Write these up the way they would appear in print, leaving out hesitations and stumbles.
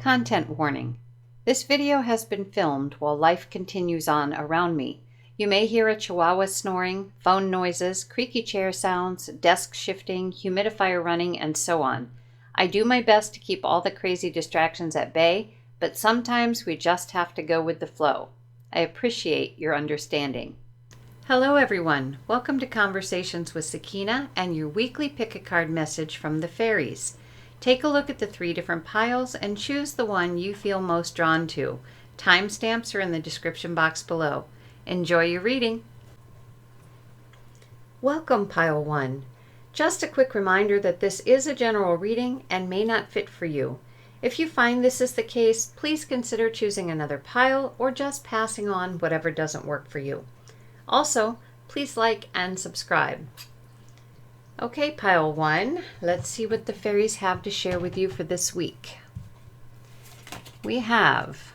Content warning. This video has been filmed while life continues on around me. You may hear a chihuahua snoring, phone noises, creaky chair sounds, desk shifting, humidifier running, and so on. I do my best to keep all the crazy distractions at bay, but sometimes we just have to go with the flow. I appreciate your understanding. Hello everyone, welcome to Conversations with Sakina and your weekly pick-a-card message from the Fairies. Take a look at the 3 different piles and choose the one you feel most drawn to. Timestamps are in the description box below. Enjoy your reading. Welcome, Pile 1. Just a quick reminder that this is a general reading and may not fit for you. If you find this is the case, please consider choosing another pile or just passing on whatever doesn't work for you. Also, please like and subscribe. Okay, Pile 1, let's see what the fairies have to share with you for this week. We have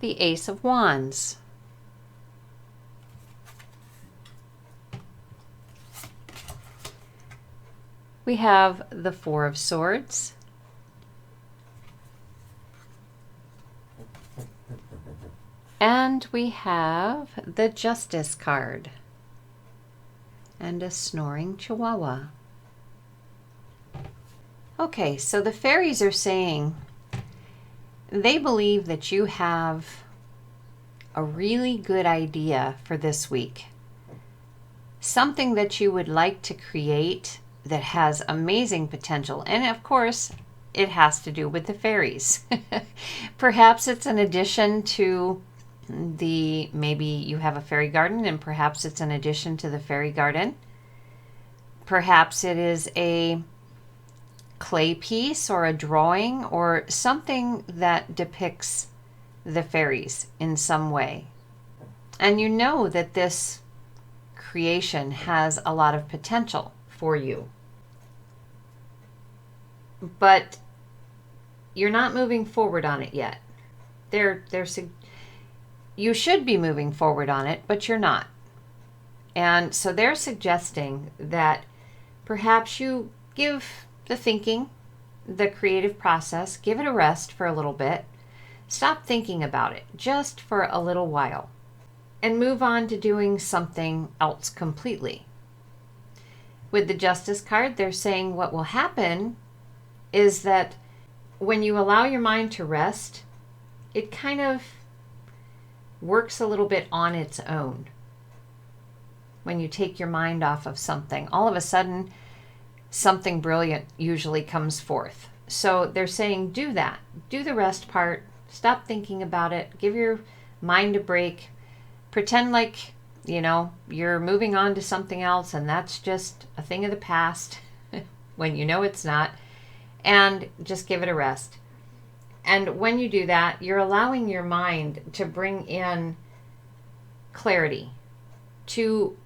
the Ace of Wands. We have the Four of Swords. And we have the Justice card. And a snoring chihuahua. Okay, so the fairies are saying they believe that you have a really good idea for this week. Something that you would like to create that has amazing potential. And of course, it has to do with the fairies. Perhaps it's an addition to maybe you have a fairy garden and perhaps it's an addition to the fairy garden. Perhaps it is a clay piece or a drawing or something that depicts the fairies in some way. And you know that this creation has a lot of potential for you. But you're not moving forward on it yet. You should be moving forward on it, but you're not. And so they're suggesting that perhaps you give the thinking, the creative process, give it a rest for a little bit. Stop thinking about it just for a little while and move on to doing something else completely. With the Justice card, they're saying what will happen is that when you allow your mind to rest, it kind of works a little bit on its own. When you take your mind off of something, all of a sudden, something brilliant usually comes forth. So they're saying do that. Do the rest part. Stop thinking about it. Give your mind a break. Pretend like, you're moving on to something else and that's just a thing of the past when you know it's not. And just give it a rest. And when you do that, you're allowing your mind to bring in clarity, to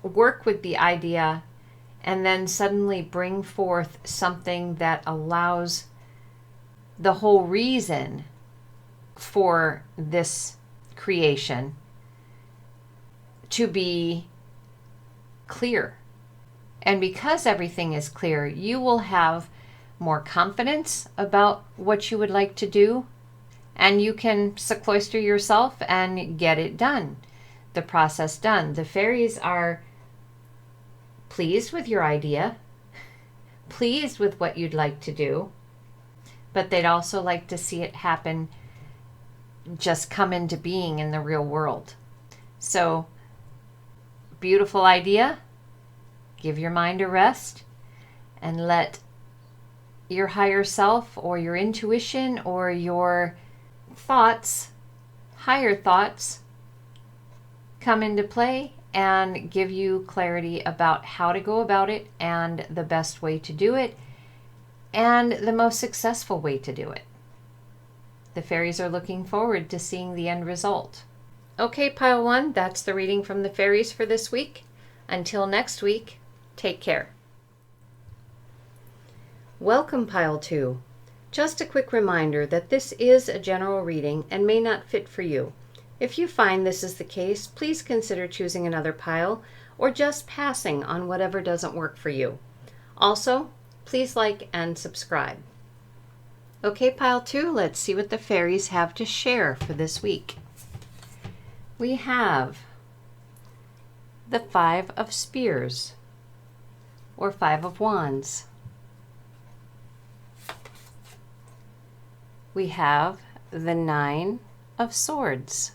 work with the idea, and then suddenly bring forth something that allows the whole reason for this creation to be clear. And because everything is clear, you will have more confidence about what you would like to do, and you can sequester yourself and get it done, the process done. The fairies are pleased with your idea, pleased with what you'd like to do, but they'd also like to see it happen, just come into being in the real world. So, beautiful idea. Give your mind a rest and let your higher self or your intuition or your thoughts, higher thoughts, come into play and give you clarity about how to go about it and the best way to do it and the most successful way to do it. The fairies are looking forward to seeing the end result. Okay, Pile 1, that's the reading from the fairies for this week. Until next week, take care. Welcome, Pile 2. Just a quick reminder that this is a general reading and may not fit for you. If you find this is the case, please consider choosing another pile or just passing on whatever doesn't work for you. Also, please like and subscribe. Okay, pile 2, let's see what the fairies have to share for this week. We have the 5 of Spears, or 5 of Wands. We have the 9 of Swords.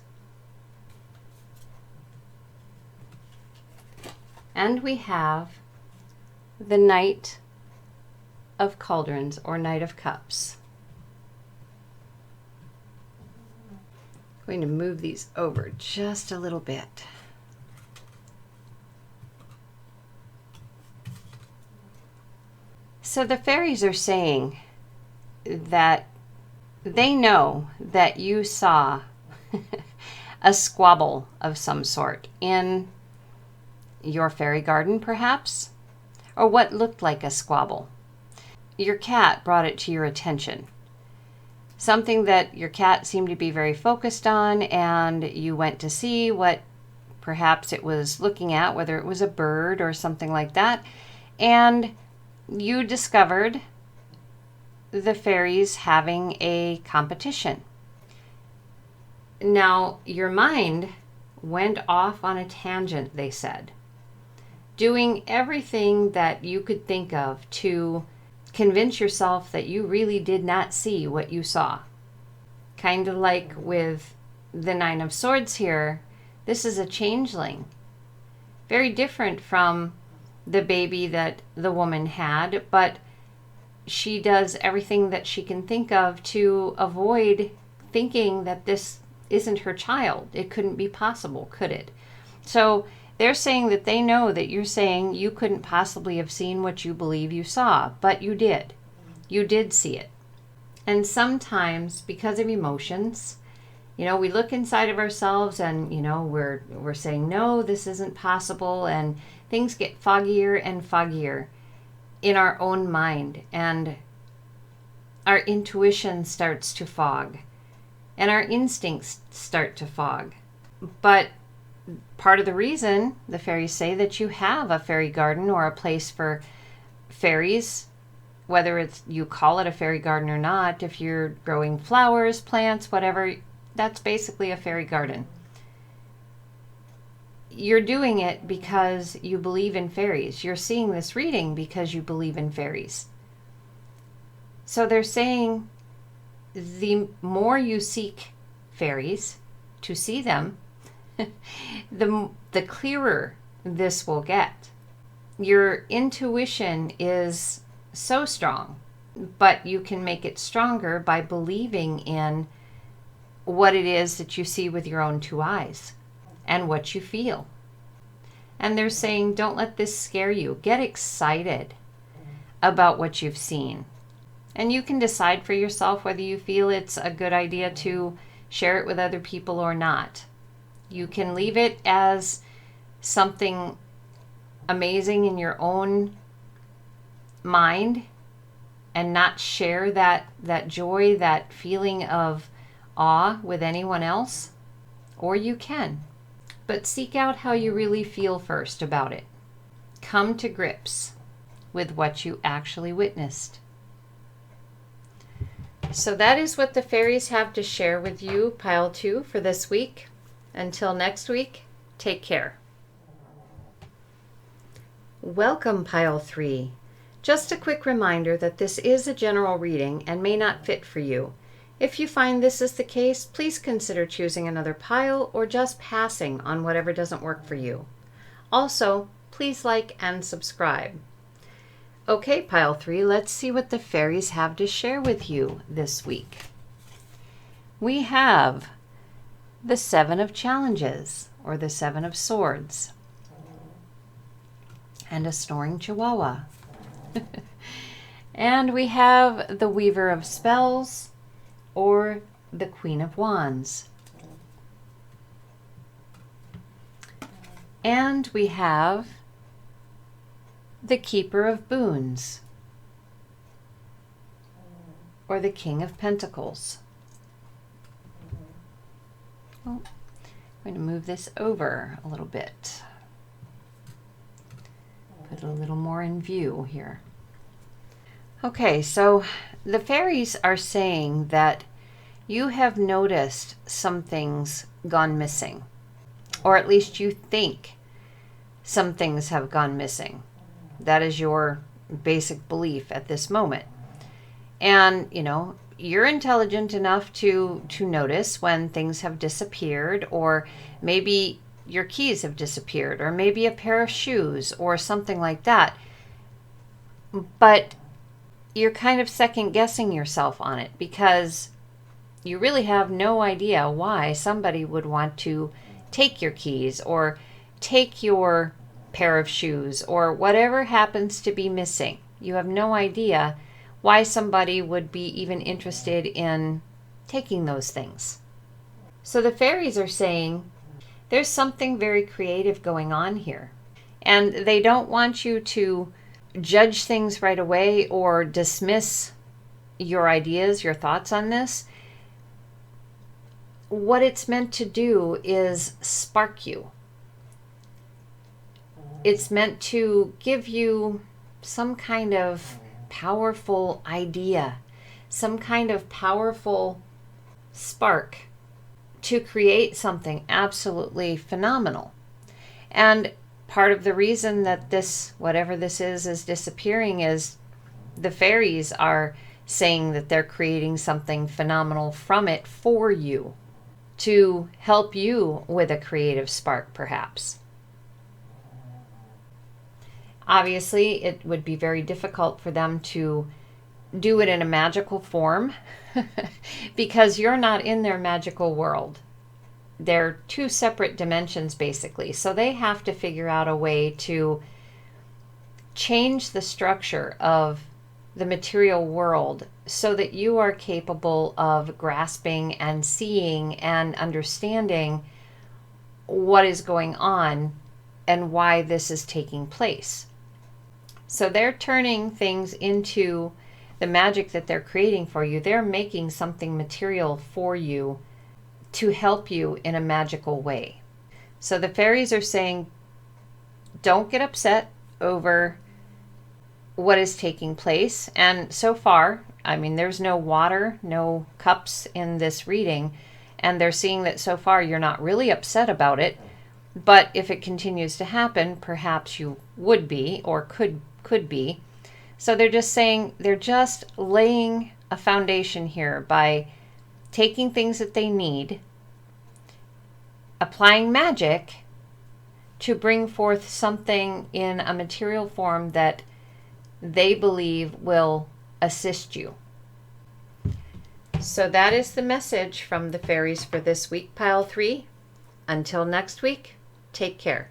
And we have the Knight of Cauldrons, or Knight of Cups. I'm going to move these over just a little bit. So the fairies are saying that they know that you saw a squabble of some sort in your fairy garden, perhaps, or what looked like a squabble. Your cat brought it to your attention. Something that your cat seemed to be very focused on, and you went to see what perhaps it was looking at, whether it was a bird or something like that, and you discovered the fairies having a competition. Now, your mind went off on a tangent, they said, doing everything that you could think of to convince yourself that you really did not see what you saw. Kind of like with the 9 of Swords here, this is a changeling. Very different from the baby that the woman had, but she does everything that she can think of to avoid thinking that this isn't her child. It couldn't be possible, could it? So they're saying that they know that you're saying you couldn't possibly have seen what you believe you saw, but you did. You did see it. And sometimes, because of emotions, we look inside of ourselves and, we're saying, no, this isn't possible, and things get foggier and foggier in our own mind, and our intuition starts to fog, and our instincts start to fog. But part of the reason the fairies say that you have a fairy garden or a place for fairies, whether it's you call it a fairy garden or not, if you're growing flowers, plants, whatever, that's basically a fairy garden. You're doing it because you believe in fairies. You're seeing this reading because you believe in fairies. So they're saying the more you seek fairies to see them, the clearer this will get. Your intuition is so strong, but you can make it stronger by believing in what it is that you see with your own 2 eyes and what you feel. And they're saying, don't let this scare you. Get excited about what you've seen. And you can decide for yourself whether you feel it's a good idea to share it with other people or not. You can leave it as something amazing in your own mind and not share that joy, that feeling of awe with anyone else, or you can. But seek out how you really feel first about it. Come to grips with what you actually witnessed. So that is what the fairies have to share with you, pile 2, for this week. Until next week, take care. Welcome, pile 3. Just a quick reminder that this is a general reading and may not fit for you. If you find this is the case, please consider choosing another pile or just passing on whatever doesn't work for you. Also, please like and subscribe. Okay, pile 3, let's see what the fairies have to share with you this week. We have the 7 of Challenges, or the 7 of Swords, and a snoring chihuahua. And we have the Weaver of Spells, or the Queen of Wands. And we have the Keeper of Boons, or the King of Pentacles. Oh, I'm going to move this over a little bit. Put it a little more in view here. Okay, so the fairies are saying that you have noticed some things gone missing, or at least you think some things have gone missing. That is your basic belief at this moment. And, you're intelligent enough to notice when things have disappeared, or maybe your keys have disappeared, or maybe a pair of shoes or something like that. But you're kind of second guessing yourself on it because you really have no idea why somebody would want to take your keys or take your pair of shoes or whatever happens to be missing. You have no idea why somebody would be even interested in taking those things. So the fairies are saying there's something very creative going on here. And they don't want you to judge things right away or dismiss your ideas, your thoughts on this. What it's meant to do is spark you. It's meant to give you some kind of powerful idea, some kind of powerful spark to create something absolutely phenomenal. And part of the reason that this, whatever this is disappearing is the fairies are saying that they're creating something phenomenal from it for you to help you with a creative spark, perhaps. Obviously, it would be very difficult for them to do it in a magical form because you're not in their magical world. They're two separate dimensions, basically. So they have to figure out a way to change the structure of the material world so that you are capable of grasping and seeing and understanding what is going on and why this is taking place. So they're turning things into the magic that they're creating for you. They're making something material for you to help you in a magical way. So the fairies are saying, don't get upset over what is taking place. And so far, there's no water, no cups in this reading. And they're seeing that so far you're not really upset about it. But if it continues to happen, perhaps you would be or could be. So they're just saying, they're just laying a foundation here by taking things that they need, applying magic to bring forth something in a material form that they believe will assist you. So that is the message from the fairies for this week, Pile 3. Until next week, take care.